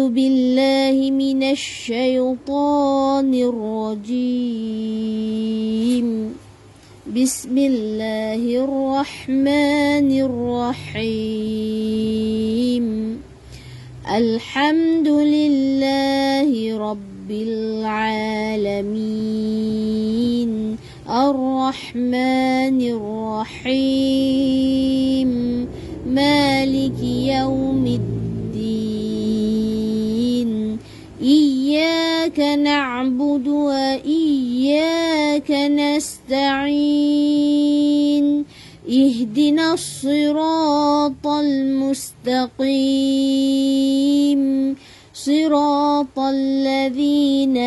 بالله من الشيطان الرجيم. بسم الله الرحمن الرحيم. الحمد لله رب العالمين الرحمن الرحيم مالك يوم الدين. إياك نعبد وإياك نستعين. اهدنا الصراط المستقيم صراط الذين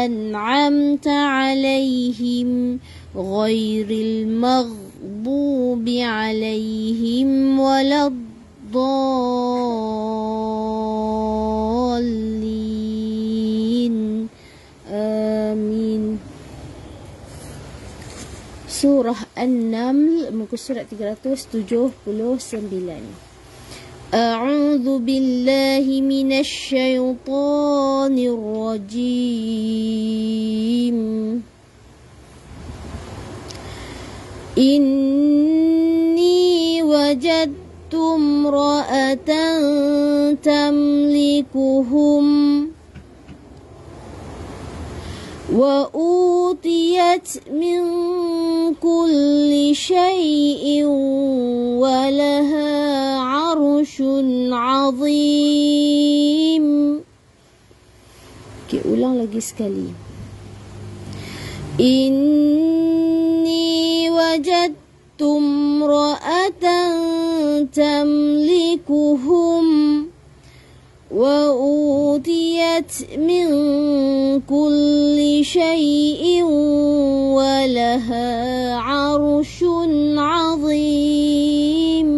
أنعمت عليهم غير المغضوب عليهم ولا الضالين. آمين. Surah An-Naml, muka surat 379. A'udzu billahi minasy syaithanir rajim. Inni wajadtu imra'atan tamlikuhum wa utiyat min kulli syai'in wa laha 'arsyun 'azim. Okey, ulang lagi sekali. Inni wajadtu imra'atan tamlikuhum wa utiyat min kulli syai'in wa laha 'arsyun 'azim.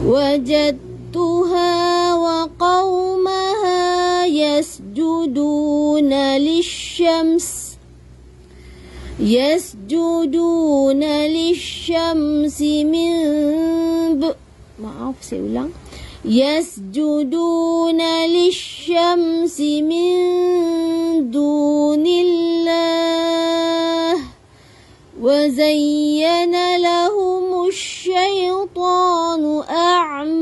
Wajadtuha wa qaumaha yasjuduna lisyamsi min saya ulang. Yasjuduna lisyamsi min dunillah wa zayyana lahumus syaitanu a'malahum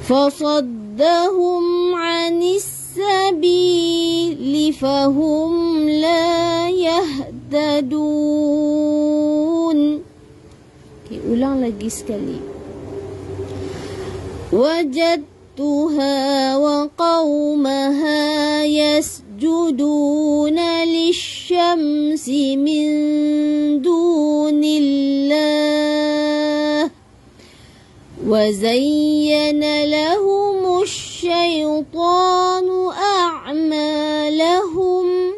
fasaddahum 'anis sabili fahum la yahtadun. Okay, ulang lagi sekali. Wajadtuha wa qaumaha yasjuduna lisyamsi min dunillah wa zayyana lahumus syaitanu a'malahum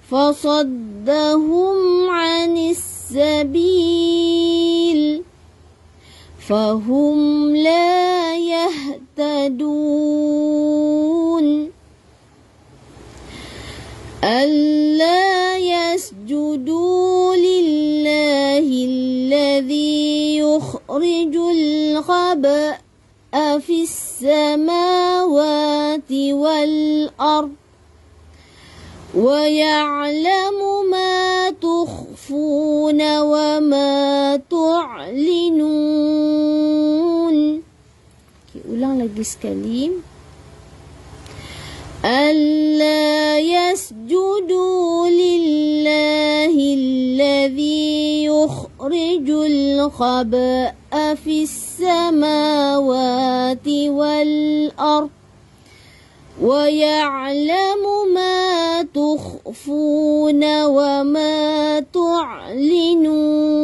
fasaddahum 'anis sabil fahum la yahtadun. Alla yasjudu lillahi alladhi yukhrijul khaba'a fis samawati wal ard wa ya'lamu ma tukhfuna wa ma tu'linun. Okay, ulang lagi sekali. Alla yasjudu lillahi alladhi yukhrijul khaba'a fis samawati wal ard wa ya'lamu ma tukhfuna wa ma tu'linun.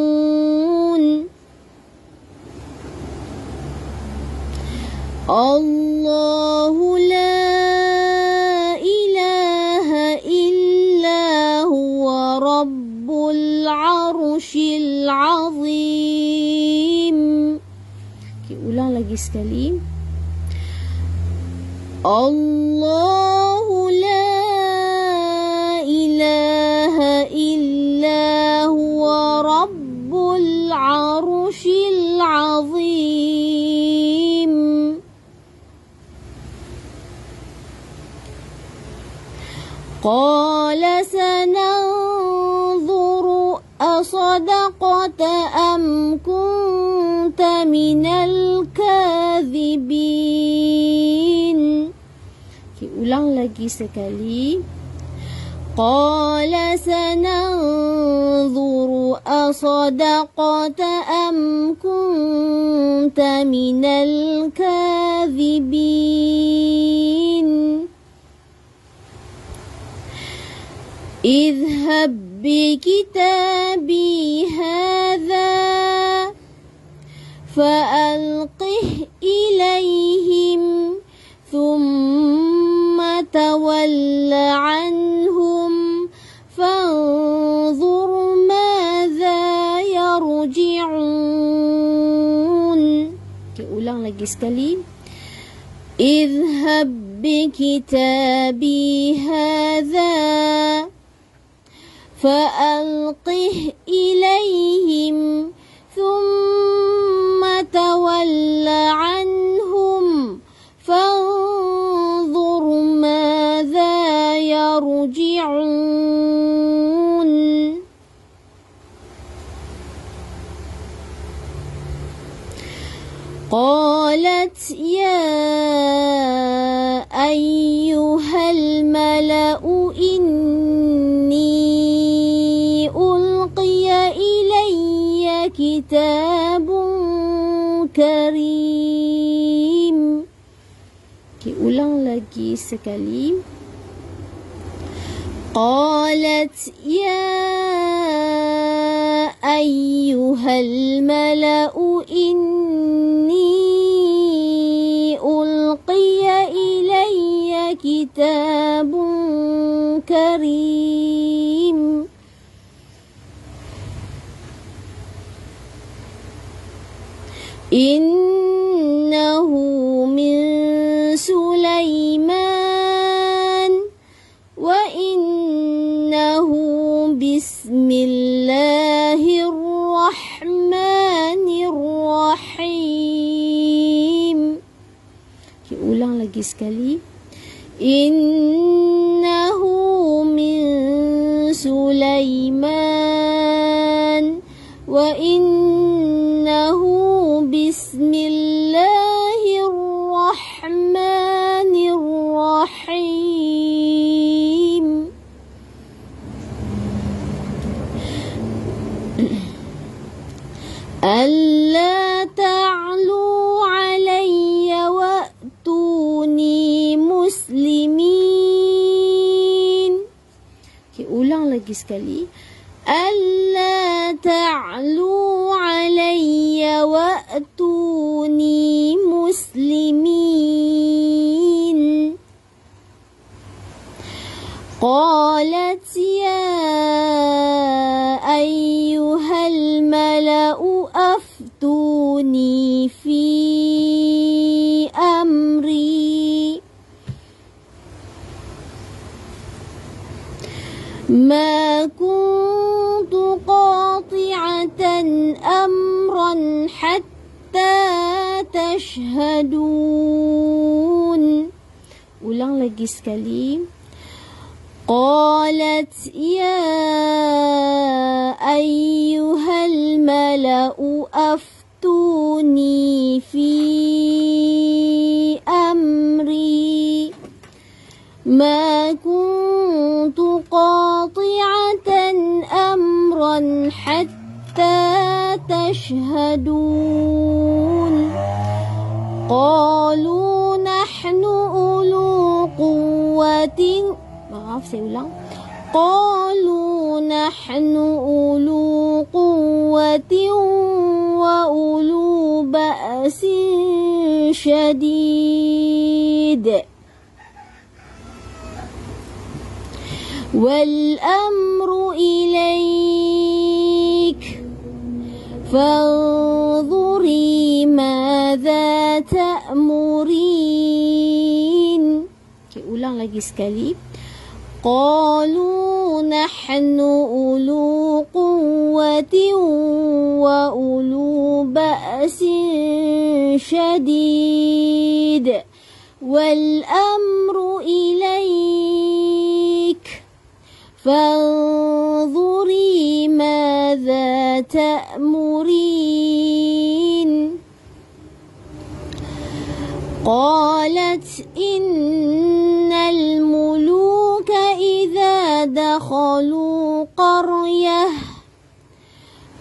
Allahu la ilaha illa huwa rabbul arsyil azim. Okay, ulang lagi sekali. Allahu la ilaha illa huwa رب العرش العظيم قال سننظر أصدقت أم كنت من الكاذبين. Ulang lagi sekali. قال سننظر أصدقت أم كنت من الكاذبين اذهب بكتابي هذا فألقه إليهم ثم تول عنهم فانظر ماذا يرجعون. Ulang lagi sekali. اذهب بكتابي هذا فألقه إليهم ثم تول عنهم فانظر ماذا يرجعون. قالت يا أيها الملأ إني ألقي إلي كتاب كريم. Ulang lagi sekali. قالت يا أيها الملأ إني ألقي إلي كتاب كريم إنه من سليمان وإنه بسم الله الرحمن الرحيم. Ulang lagi sekali. إنه من سليمان وإنه بسم الله الرحمن الرحيم ألا تعلوا علي وأتوني مسلمين. Ulang lagi sekali. ألا تعلوا علي وأتوني مسلمين. قالت يا أيها الملأ أفتوني في أمري ما كنت قاطعة أمرا حتى تشهدون. Ulang lagi sekali. قالت يا أيها الملأ أفتوني في أمري ما كنت قاطعة أمرا حتى تشهدون. قالوا نحن أولو قوة. Maaf, saya ulang. قالوا نحن أولو قوة وأولو بأس شديد والأمر إليك فانظري ماذا تأمرين. Ulang lagi sekali. قالوا نحن أولو قوة وأولو بأس شديد والأمر إليك فانظري ماذا تأمرين قالت إن الملوك إذا دخلوا قرية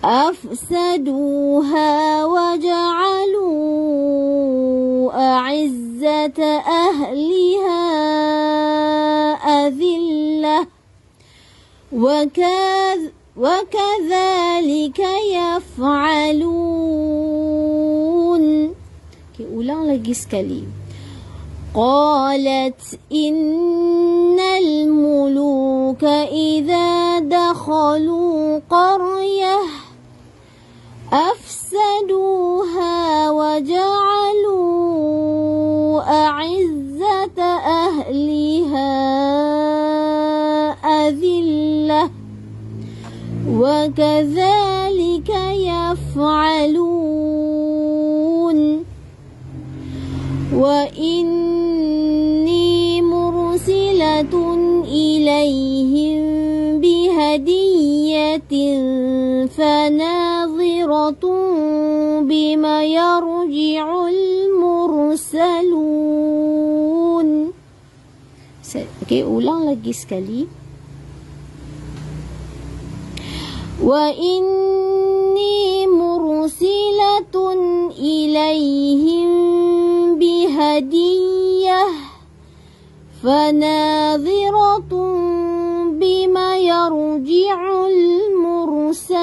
أفسدوها وجعلوا أعزة أهلها أذلة وكذلك يفعلون. Ulang lagi sekali. قالت إن الملوك إذا دخلوا قرية أفسدوها وجعلوا أعزة أهلها أذلة وكذلك يفعلون. وإني مرسلة إليهم بهدية فناظرة بما يرجع المرسلون. Okey, ulang lagi sekali. وإني مرسلة إليهم بهدية فناظرة بما يرجع المرسلون.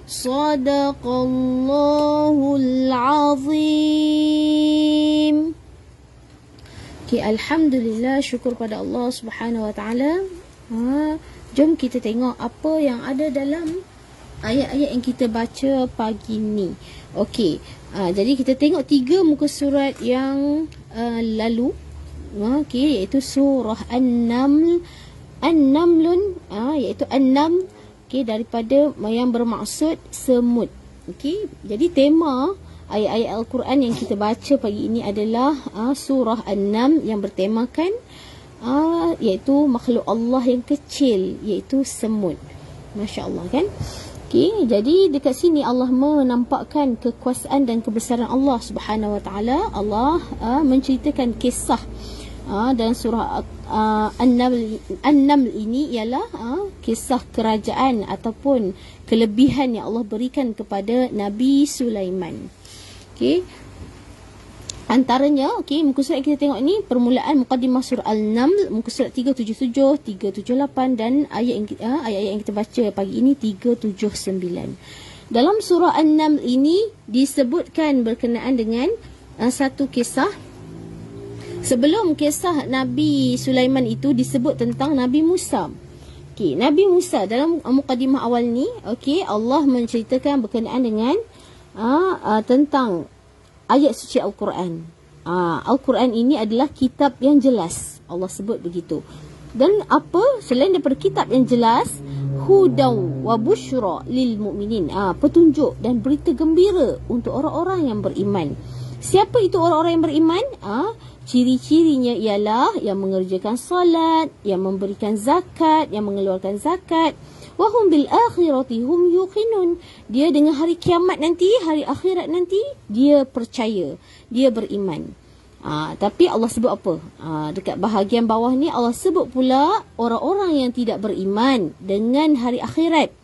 صدق الله العظيم. Okay, Alhamdulillah, syukur pada Allah Subhanahu Wa Taala. Jom kita tengok apa yang ada dalam ayat-ayat yang kita baca pagi ni. Okey, jadi kita tengok 3 muka surat yang lalu. Okey, iaitu surah An-Naml. An-Namlun, iaitu An-Naml. Okey, daripada yang bermaksud semut. Okey, jadi tema ayat-ayat Al-Quran yang kita baca pagi ini adalah surah An-Naml yang bertemakan iaitu makhluk Allah yang kecil, iaitu semut. Masya Allah, kan? Okay, jadi dekat sini Allah menampakkan kekuasaan dan kebesaran Allah Subhanahu Wa Taala. Allah menceritakan kisah dalam surah An-Naml ini ialah kisah kerajaan ataupun kelebihan yang Allah berikan kepada Nabi Sulaiman. Okay, antaranya, okey, muka surat yang kita tengok ni permulaan muqaddimah surah Al-Naml, muka surat 377, 378 dan ayat yang kita baca pagi ini 379. Dalam surah An-Naml ini disebutkan berkenaan dengan satu kisah. Sebelum kisah Nabi Sulaiman itu disebut tentang Nabi Musa. Okey, Nabi Musa dalam muqaddimah awal ni, okey, Allah menceritakan berkenaan dengan tentang ayat suci Al-Quran. Al-Quran ini adalah kitab yang jelas. Allah sebut begitu. Dan apa selain daripada kitab yang jelas, hudaw wa busyra lil mu'minin. Petunjuk dan berita gembira untuk orang-orang yang beriman. Siapa itu orang-orang yang beriman? Ciri-cirinya ialah yang mengerjakan salat, yang memberikan zakat, yang mengeluarkan zakat. Wahum bil akhirati hum yuqinun. Dia dengan hari kiamat nanti, hari akhirat nanti, dia percaya, dia beriman. Tapi Allah sebut apa? Dekat bahagian bawah ni Allah sebut pula orang-orang yang tidak beriman dengan hari akhirat.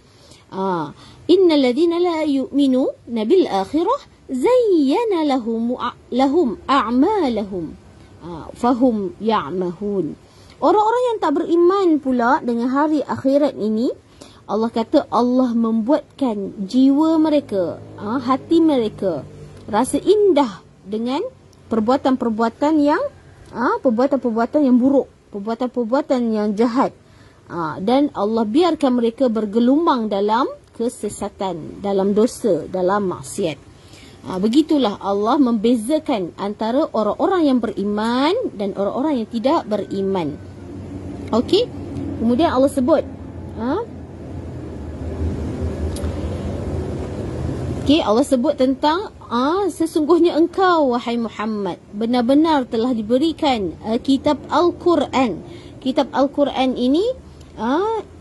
Innal ladzina la yu'minuna bil akhirah zayyana lahum a'malahum fahum ya'mahun. Orang-orang yang tak beriman pula dengan hari akhirat ini, Allah kata Allah membuatkan jiwa mereka, hati mereka rasa indah dengan perbuatan-perbuatan yang buruk, perbuatan-perbuatan yang jahat. Dan Allah biarkan mereka bergelumang dalam kesesatan, dalam dosa, dalam maksiat. Begitulah Allah membezakan antara orang-orang yang beriman dan orang-orang yang tidak beriman. Okey. Kemudian Allah sebut Okey, Allah sebut tentang sesungguhnya engkau wahai Muhammad benar-benar telah diberikan kitab Al-Quran. Kitab Al-Quran ini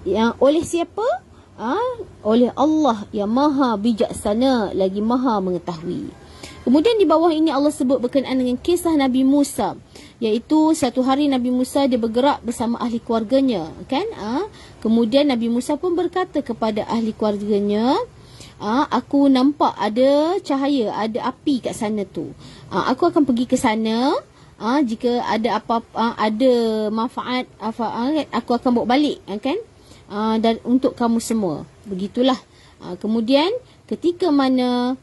yang oleh siapa? Oleh Allah yang maha bijaksana lagi maha mengetahui. Kemudian di bawah ini Allah sebut berkenaan dengan kisah Nabi Musa, iaitu satu hari Nabi Musa dia bergerak bersama ahli keluarganya, kan? Kemudian Nabi Musa pun berkata kepada ahli keluarganya, aku nampak ada cahaya, ada api kat sana tu. Aku akan pergi ke sana. Jika ada ada manfaat, aku akan bawa balik, kan? Dan untuk kamu semua. Begitulah. Kemudian ketika mana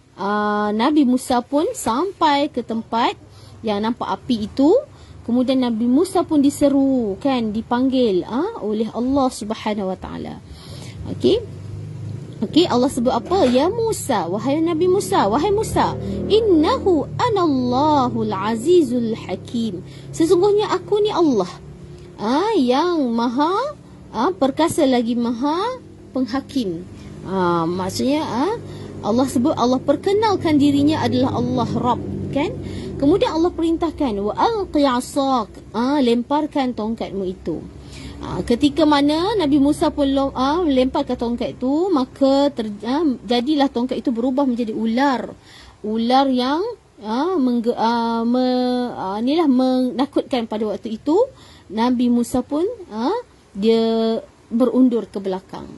Nabi Musa pun sampai ke tempat yang nampak api itu, kemudian Nabi Musa pun diseru, kan, dipanggil oleh Allah Subhanahu Wa Taala. Okey, Allah sebut apa? Ya Musa, wahai Nabi Musa, wahai Musa, innahu anallahul azizul hakim. Sesungguhnya aku ni Allah, yang maha perkasa lagi maha penghakim. Maksudnya Allah sebut, Allah perkenalkan dirinya adalah Allah Rabb, kan? Kemudian Allah perintahkan wa alqi 'asak, lemparkan tongkatmu itu. Ketika mana Nabi Musa pun lemparkan tongkat itu, maka jadilah tongkat itu berubah menjadi ular. Ular yang menakutkan pada waktu itu. Nabi Musa pun dia berundur ke belakang.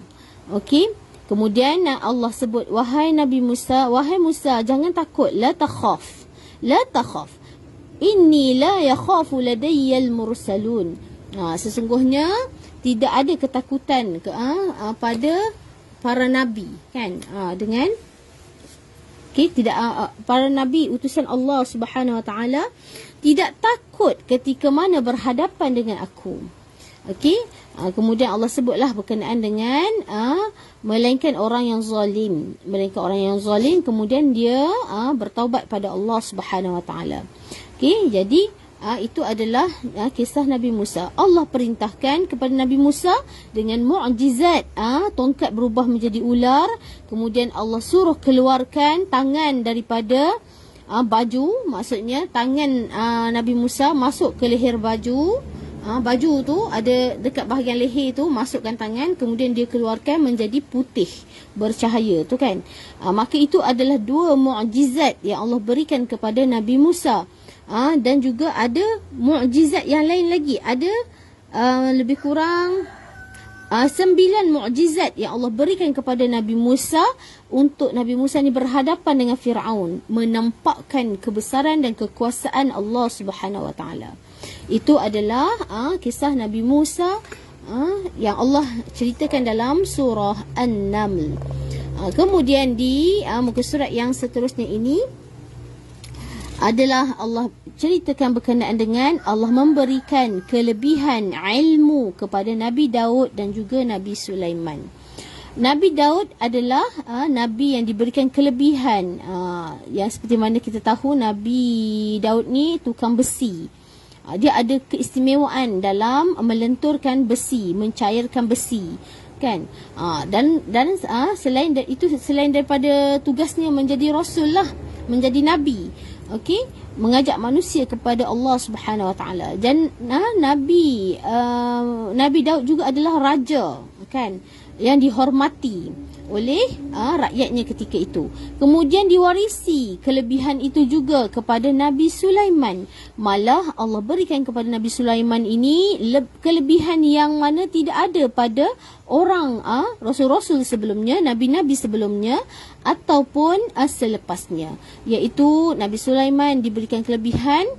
Okey. Kemudian Allah sebut, wahai Nabi Musa, wahai Musa, jangan takut, la takhaf. La takhaf. Inni la yakhafu ladayyal mursalun. Sesungguhnya tidak ada ketakutan pada para nabi, kan? Dengan tidak para nabi utusan Allah Subhanahu Wa Taala tidak takut ketika mana berhadapan dengan aku. Okey, kemudian Allah sebutlah berkenaan dengan melainkan orang yang zalim, kemudian dia bertaubat pada Allah Subhanahu Wa Taala. Okey, jadi itu adalah kisah Nabi Musa. Allah perintahkan kepada Nabi Musa dengan mukjizat, tongkat berubah menjadi ular. Kemudian Allah suruh keluarkan tangan daripada baju. Maksudnya tangan Nabi Musa masuk ke leher baju. Baju tu ada dekat bahagian leher tu, masukkan tangan, kemudian dia keluarkan menjadi putih bercahaya tu, kan? Maka itu adalah dua mukjizat yang Allah berikan kepada Nabi Musa. Dan juga ada mukjizat yang lain lagi. Ada lebih kurang 9 mukjizat yang Allah berikan kepada Nabi Musa untuk Nabi Musa ni berhadapan dengan Firaun, menampakkan kebesaran dan kekuasaan Allah Subhanahu Wa Taala. Itu adalah kisah Nabi Musa yang Allah ceritakan dalam surah An-Naml. Kemudian di muka surat yang seterusnya ini adalah Allah ceritakan berkenaan dengan Allah memberikan kelebihan ilmu kepada Nabi Daud dan juga Nabi Sulaiman. Nabi Daud adalah Nabi yang diberikan kelebihan. Yang seperti mana kita tahu, Nabi Daud ni tukang besi. Dia ada keistimewaan dalam melenturkan besi, mencairkan besi, kan? Dan selain itu, selain daripada tugasnya menjadi rasul lah, menjadi nabi, okey, mengajak manusia kepada Allah Subhanahu Wa Taala. Dan Nabi Daud juga adalah raja, kan, yang dihormati oleh rakyatnya ketika itu. Kemudian diwarisi kelebihan itu juga kepada Nabi Sulaiman. Malah Allah berikan kepada Nabi Sulaiman ini kelebihan yang mana tidak ada pada orang rasul-rasul sebelumnya, nabi-nabi sebelumnya ataupun selepasnya. Iaitu Nabi Sulaiman diberikan kelebihan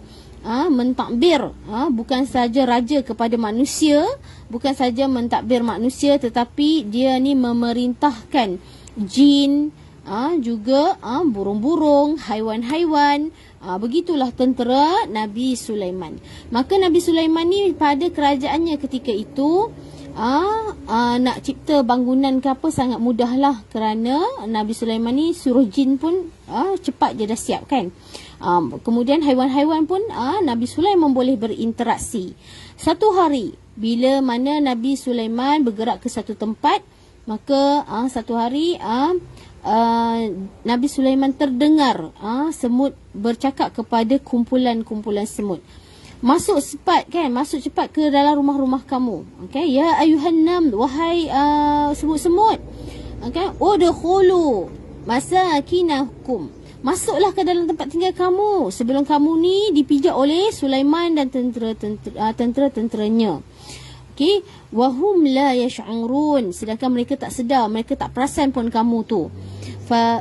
mentadbir, bukan saja raja kepada manusia, bukan saja mentadbir manusia, tetapi dia ni memerintahkan jin, juga burung-burung, haiwan-haiwan. Begitulah tentera Nabi Sulaiman. Maka Nabi Sulaiman ni pada kerajaannya ketika itu nak cipta bangunan ke apa sangat mudahlah, kerana Nabi Sulaiman ni suruh jin pun cepat je dah siap, kan? Kemudian haiwan-haiwan pun Nabi Sulaiman boleh berinteraksi. Satu hari bila mana Nabi Sulaiman bergerak ke satu tempat, maka satu hari Nabi Sulaiman terdengar semut bercakap kepada kumpulan-kumpulan semut. Masuk cepat kan, masuk cepat ke dalam rumah-rumah kamu. Okey, ya ayuhan nam, wahai semut-semut. Okey, udkhulu masakinakum. Masuklah ke dalam tempat tinggal kamu sebelum kamu ni dipijak oleh Sulaiman dan tentera-tenteranya. Okey, wahum la yash'urun, sedangkan mereka tak sedar, mereka tak perasan pun kamu tu.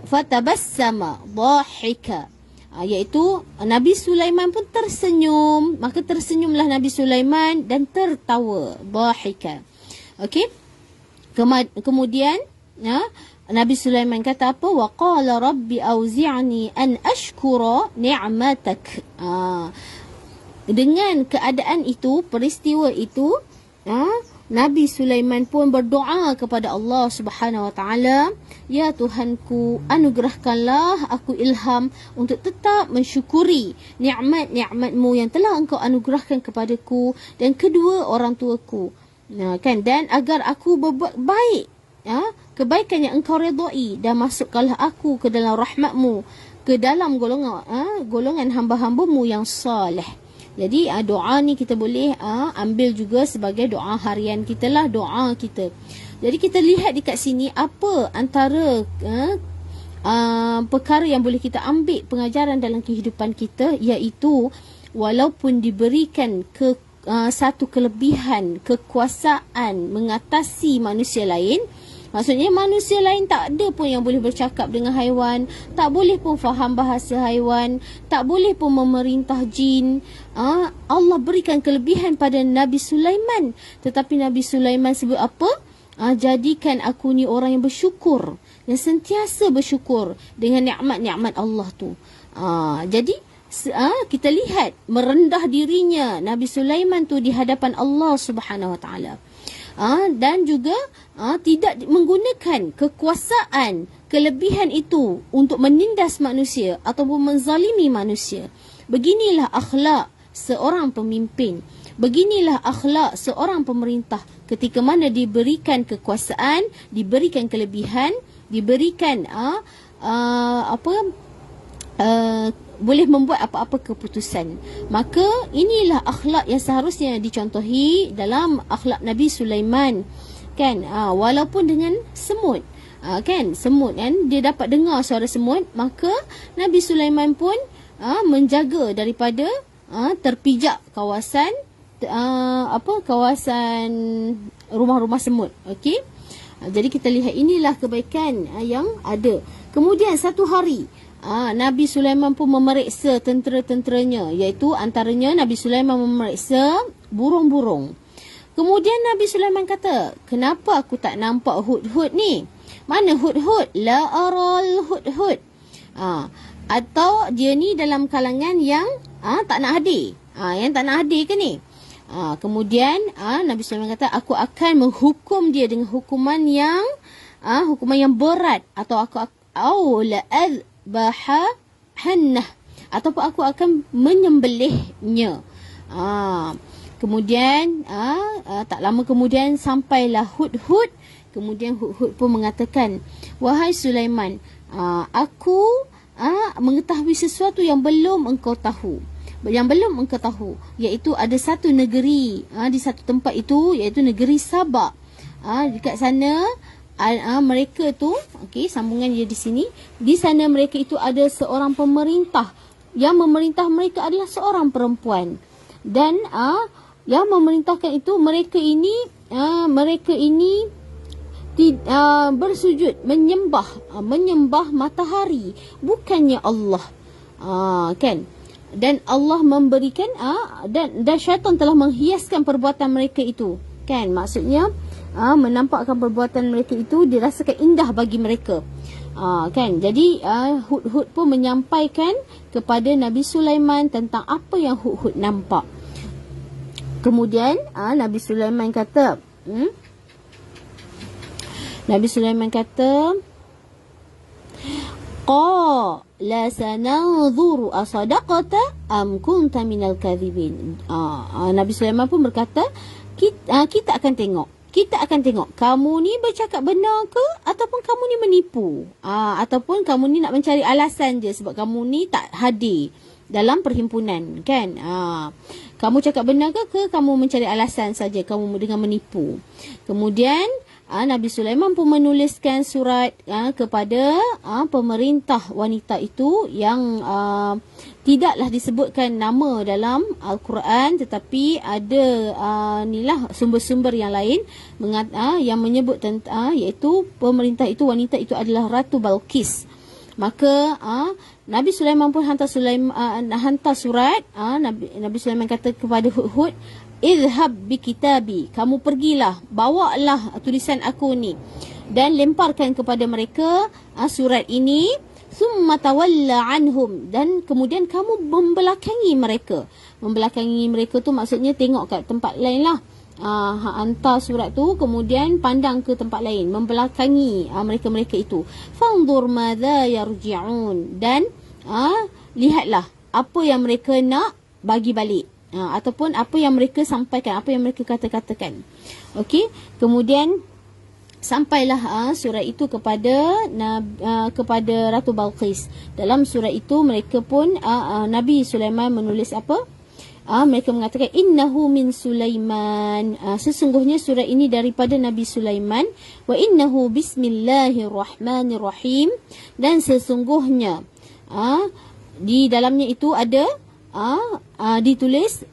Fatabassama dhahika, iaitu Nabi Sulaiman pun tersenyum, maka tersenyumlah Nabi Sulaiman dan tertawa, dhahika. Okey, kemudian Nabi Sulaiman kata apa? Wa qala rabbi auzi'ni an ashkura ni'matak. Dengan keadaan itu, peristiwa itu, Nabi Sulaiman pun berdoa kepada Allah Subhanahu Wa Taala, ya Tuhanku, anugerahkanlah aku ilham untuk tetap mensyukuri nikmat-nikmat-Mu yang telah Engkau anugerahkan kepadaku dan kedua orang tuaku. Kan, dan agar aku berbuat baik, kebaikan yang Engkau redai, dan masukkanlah aku ke dalam rahmat-Mu, ke dalam golongan hamba-hamba-Mu yang saleh. Jadi doa ni kita boleh ambil juga sebagai doa harian kita lah, doa kita. Jadi kita lihat dekat sini apa antara perkara yang boleh kita ambil pengajaran dalam kehidupan kita, iaitu walaupun diberikan satu kelebihan, kekuasaan mengatasi manusia lain, maksudnya manusia lain tak ada pun yang boleh bercakap dengan haiwan, tak boleh pun faham bahasa haiwan, tak boleh pun memerintah jin. Allah berikan kelebihan pada Nabi Sulaiman, tetapi Nabi Sulaiman sebut apa? Jadikan aku ni orang yang bersyukur, yang sentiasa bersyukur dengan nikmat-nikmat Allah tu. Jadi kita lihat merendah dirinya Nabi Sulaiman tu di hadapan Allah Subhanahu Wa Taala. Dan juga tidak menggunakan kekuasaan, kelebihan itu untuk menindas manusia ataupun menzalimi manusia. Beginilah akhlak seorang pemimpin. Beginilah akhlak seorang pemerintah ketika mana diberikan kekuasaan, diberikan kelebihan, diberikan boleh membuat apa-apa keputusan. Maka inilah akhlak yang seharusnya dicontohi dalam akhlak Nabi Sulaiman, kan? Walaupun dengan semut, kan, semut kan, dia dapat dengar suara semut, maka Nabi Sulaiman pun menjaga daripada terpijak kawasan kawasan rumah-rumah semut. Okey, jadi kita lihat inilah kebaikan yang ada. Kemudian satu hari Nabi Sulaiman pun memeriksa tentera-tenteranya, iaitu antaranya Nabi Sulaiman memeriksa burung-burung. Kemudian Nabi Sulaiman kata, kenapa aku tak nampak hud-hud ni? Mana hud-hud? La aral hud-hud. Atau dia ni dalam kalangan yang tak nak hadir. Yang tak nak hadir ke ni? Kemudian Nabi Sulaiman kata, aku akan menghukum dia dengan hukuman yang berat, atau bahannah, ataupun aku akan menyembelihnya. Kemudian tak lama kemudian sampailah hud-hud. Kemudian hud-hud pun mengatakan, wahai Sulaiman, aku mengetahui sesuatu yang belum engkau tahu, iaitu ada satu negeri di satu tempat itu, iaitu negeri Sabak. Dekat sana mereka tu, okey, sambungan dia di sini. Di sana mereka itu ada seorang pemerintah. Yang memerintah mereka adalah seorang perempuan. Dan yang memerintahkan itu mereka ini bersujud menyembah matahari, bukannya Allah. Kan? Dan Allah memberikan dan syaitan telah menghiaskan perbuatan mereka itu. Kan? Maksudnya menampakkan perbuatan mereka itu dirasakan indah bagi mereka. Kan? Jadi hud-hud pun menyampaikan kepada Nabi Sulaiman tentang apa yang hud-hud nampak. Kemudian Nabi Sulaiman kata, qala sananzuru asadaqata am kunta minal kadhibin. Nabi Sulaiman pun berkata, kita akan tengok kita akan tengok kamu ni bercakap benar ke ataupun kamu ni menipu. Ataupun kamu ni nak mencari alasan je sebab kamu ni tak hadir dalam perhimpunan, kan? Kamu cakap benar ke kamu mencari alasan saja, kamu dengan menipu. Kemudian Nabi Sulaiman pun menuliskan surat kepada pemerintah wanita itu yang tidaklah disebutkan nama dalam Al-Quran, tetapi ada inilah sumber-sumber yang lain yang menyebut tentang iaitu pemerintah itu, wanita itu adalah Ratu Balqis. Maka Nabi Sulaiman pun hantar surat. Nabi Sulaiman kata kepada Hud, "Idhhab bi kitabi." Kamu pergilah, bawalah tulisan aku ni dan lemparkan kepada mereka surat ini. Summa tawalla anhum, dan kemudian kamu membelakangi mereka. Membelakangi mereka tu maksudnya tengok kat tempat lain lah. Hantar surat tu, kemudian pandang ke tempat lain, membelakangi mereka-mereka itu. Fanzur madza yarji'un, dan lihatlah apa yang mereka nak bagi balik, ataupun apa yang mereka sampaikan, apa yang mereka katakan. Okey, kemudian sampailah surat itu kepada Ratu Balqis. Dalam surat itu mereka pun Nabi Sulaiman menulis apa? Mereka mengatakan innahu min Sulaiman, sesungguhnya surat ini daripada Nabi Sulaiman, wa innahu bismillahirrahmanirrahim, dan sesungguhnya di dalamnya itu ada ditulis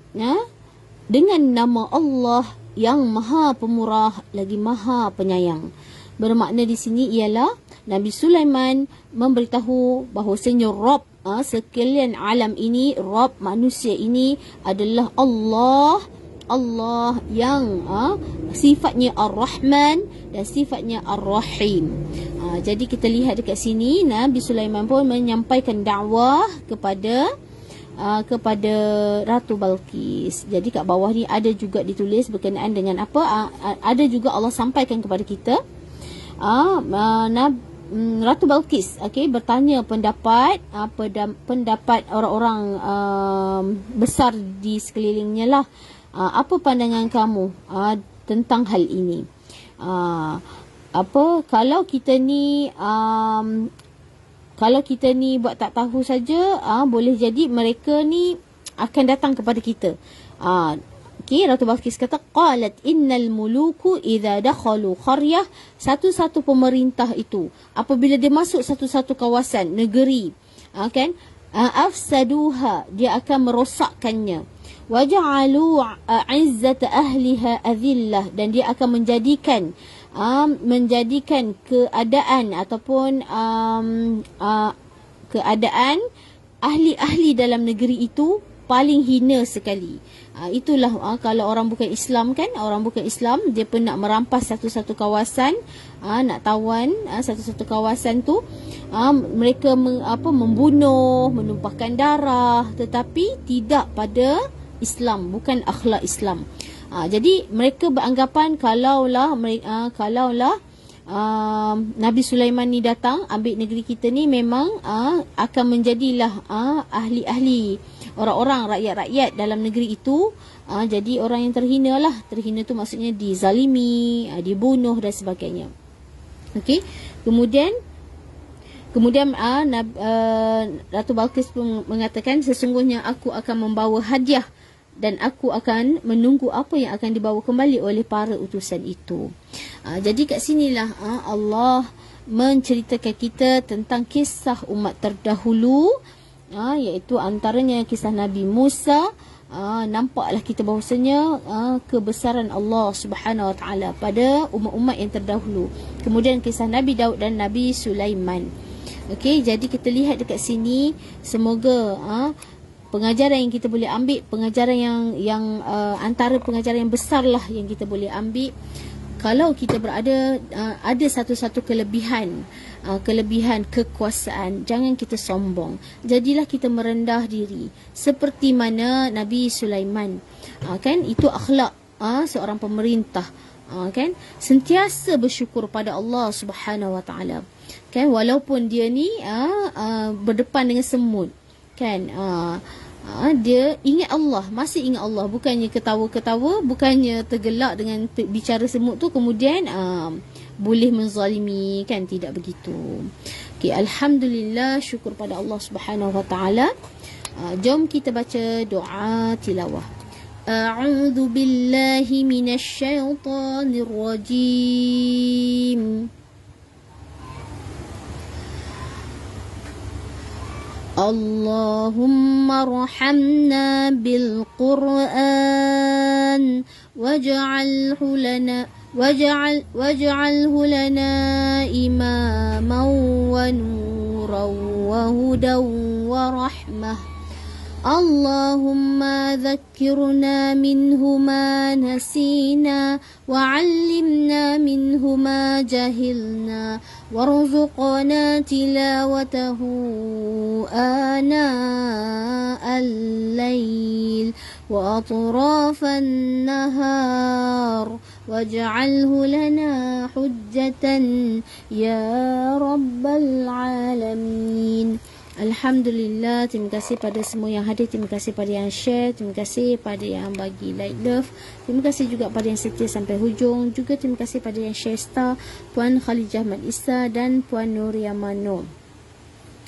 dengan nama Allah yang Maha Pemurah lagi Maha Penyayang. Bermakna di sini ialah Nabi Sulaiman memberitahu bahawasanya Rabb sekalian alam ini, Rabb manusia ini adalah Allah yang sifatnya Ar-Rahman dan sifatnya Ar-Rahim. Jadi kita lihat dekat sini Nabi Sulaiman pun menyampaikan dakwah kepada Ratu Balqis. Jadi kat bawah ni ada juga ditulis berkenaan dengan apa, ada juga Allah sampaikan kepada kita. Ratu Balqis bertanya pendapat orang-orang besar di sekelilingnya lah. Apa pandangan kamu tentang hal ini? Kalau kita ni buat tak tahu saja, boleh jadi mereka ni akan datang kepada kita. Ratu Balqis kata, qalat innal muluku idza dakhalu qaryah, satu-satu pemerintah itu apabila dia masuk satu-satu kawasan negeri, afsaduha, dia akan merosakkannya, waja'alu izzata ahliha adhillah, dan dia akan menjadikan keadaan ataupun keadaan ahli-ahli dalam negeri itu paling hina sekali. Itulah kalau orang bukan Islam, kan, orang bukan Islam dia pun nak merampas satu-satu kawasan, nak tawan satu-satu kawasan tu, mereka membunuh, menumpahkan darah, tetapi tidak pada Islam, bukan akhlak Islam. Jadi mereka beranggapan kalaulah Nabi Sulaiman ni datang ambil negeri kita ni, memang akan menjadilah ahli-ahli, orang-orang rakyat-rakyat dalam negeri itu jadi orang yang terhina lah. Terhina tu maksudnya dizalimi, dibunuh dan sebagainya. Okey. Kemudian Ratu Balqis pun mengatakan, sesungguhnya aku akan membawa hadiah dan aku akan menunggu apa yang akan dibawa kembali oleh para utusan itu. Jadi kat sinilah Allah menceritakan kita tentang kisah umat terdahulu, iaitu antaranya kisah Nabi Musa. Nampaklah kita bahawasanya kebesaran Allah Subhanahu Wa Taala pada umat-umat yang terdahulu. Kemudian kisah Nabi Daud dan Nabi Sulaiman. Okey, jadi kita lihat dekat sini, semoga pengajaran yang kita boleh ambil, pengajaran yang antara pengajaran yang besar lah yang kita boleh ambil. Kalau kita berada ada satu-satu kelebihan kekuasaan, jangan kita sombong. Jadilah kita merendah diri seperti mana Nabi Sulaiman. Kan, itu akhlak seorang pemerintah. Kan, sentiasa bersyukur pada Allah Subhanahu Wa Taala. Kan, walaupun dia ni berdepan dengan semut. Kan, Dia ingat Allah, masih ingat Allah, bukannya ketawa-ketawa, bukannya tergelak dengan bicara semut tu kemudian boleh menzalimi, kan, tidak begitu. Okay, alhamdulillah, syukur pada Allah Subhanahu wa taala. Jom kita baca doa tilawah. A'udzu billahi minasyaitonir rajim. Allahumma arhamna bil Qur'an waj'alhu lana imaman wa nuran wa hudan wa rahmah. Allahumma dhakkirna minhu ma nasina wa 'allimna minhu ma jahilna warzuqna tilawatahu ana al-layl wa atrafan nahar waj'alhu lana hujjatan ya rabbal alamin. Alhamdulillah, terima kasih pada semua yang hadir, terima kasih pada yang share, terima kasih pada yang bagi like love, terima kasih juga pada yang setia sampai hujung, juga terima kasih pada yang share star, Puan Khalijah Mat Isa dan Puan Nuria Manur.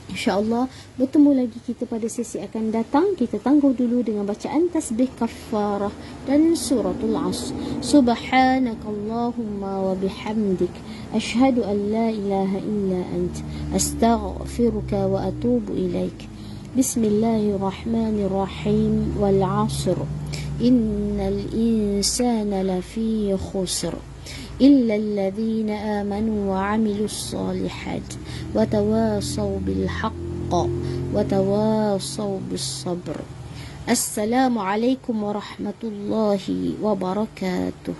InsyaAllah bertemu lagi kita pada sesi akan datang. Kita tangguh dulu dengan bacaan tasbih kafarah dan suratul Asr. Subhanakallahumma wa bihamdik ashhadu an la ilaha illa ant astaghfiruka wa atubu ilaik. Bismillahirrahmanirrahim. Wal 'asr innal insana lafi khusr إلا الذين آمنوا وعملوا الصالحات وتواصوا بالحق وتواصوا بالصبر. السلام عليكم ورحمة الله وبركاته.